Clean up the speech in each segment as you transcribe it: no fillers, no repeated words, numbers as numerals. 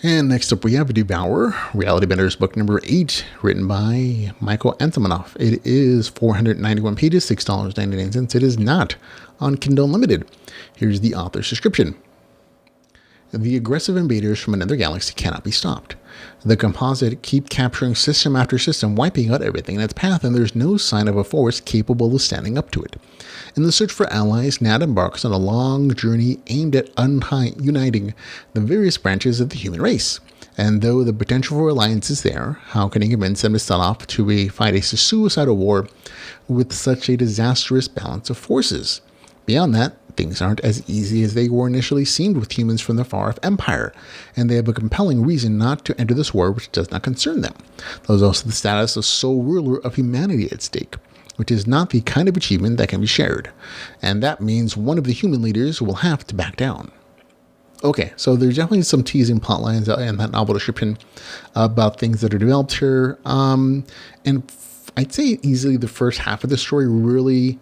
And next up we have Devourer, Reality Benders book number 8, written by Michael Antonoff. It is 491 pages, $6.99. It is not on Kindle Unlimited. Here's the author's description. The aggressive invaders from another galaxy cannot be stopped. The Composite keep capturing system after system, wiping out everything in its path, and there's no sign of a force capable of standing up to it. In the search for allies, Gnat embarks on a long journey aimed at uniting the various branches of the human race. And though the potential for alliance is there, how can he convince them to set off to fight a suicidal war with such a disastrous balance of forces? Beyond that, things aren't as easy as they were initially seemed with humans from the far-off empire, and they have a compelling reason not to enter this war which does not concern them. There's also the status of sole ruler of humanity at stake, which is not the kind of achievement that can be shared, and that means one of the human leaders will have to back down. Okay, so there's definitely some teasing plot lines in that novel description about things that are developed here, and I'd say easily the first half of the story really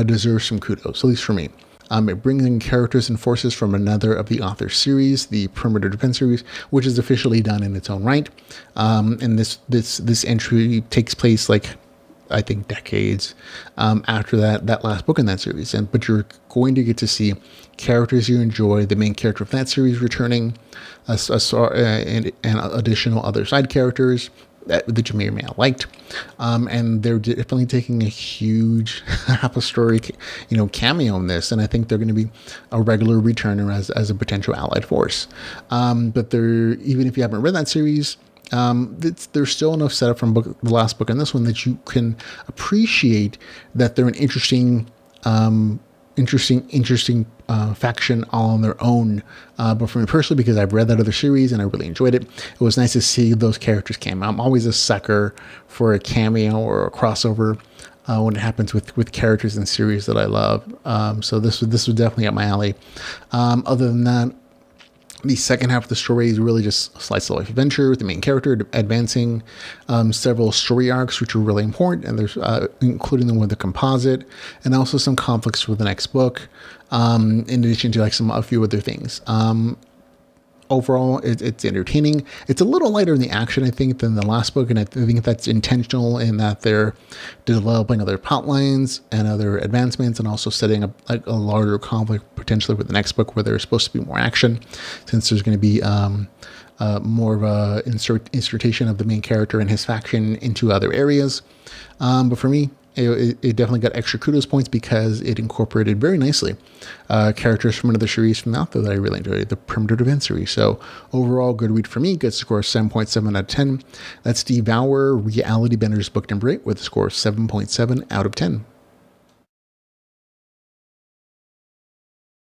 deserves some kudos, at least for me. It brings in characters and forces from another of the author's series, the Perimeter Defense series, which is officially done in its own right. And this entry takes place I think decades after that last book in that series. But you're going to get to see characters you enjoy, the main character of that series returning, and additional other side characters that you may or may not liked. And they're definitely taking a huge half a story, cameo in this. And I think they're going to be a regular returner as a potential allied force. But even if you haven't read that series, there's still enough setup from the last book and this one that you can appreciate that they're an interesting faction all on their own. But for me personally, because I've read that other series and I really enjoyed it, it was nice to see those characters came out. I'm always a sucker for a cameo or a crossover when it happens with characters in series that I love. So this was definitely up my alley. Other than that, the second half of the story is really just a slice of life adventure with the main character advancing several story arcs, which are really important, and there's including the one with the Composite, and also some conflicts with the next book, in addition to a few other things. Overall, it's entertaining. It's a little lighter in the action, I think, than the last book, and I think that's intentional in that they're developing other plot lines and other advancements, and also setting up a larger conflict potentially with the next book where there's supposed to be more action, since there's going to be more of a insertion of the main character and his faction into other areas. But for me, it definitely got extra kudos points because it incorporated very nicely characters from another series from out there that I really enjoyed, the Perimeter Defense series. So overall, good read for me. Good score 7.7 out of 10. That's Devourer, Reality Benders book number 8 with a score of 7.7 out of 10.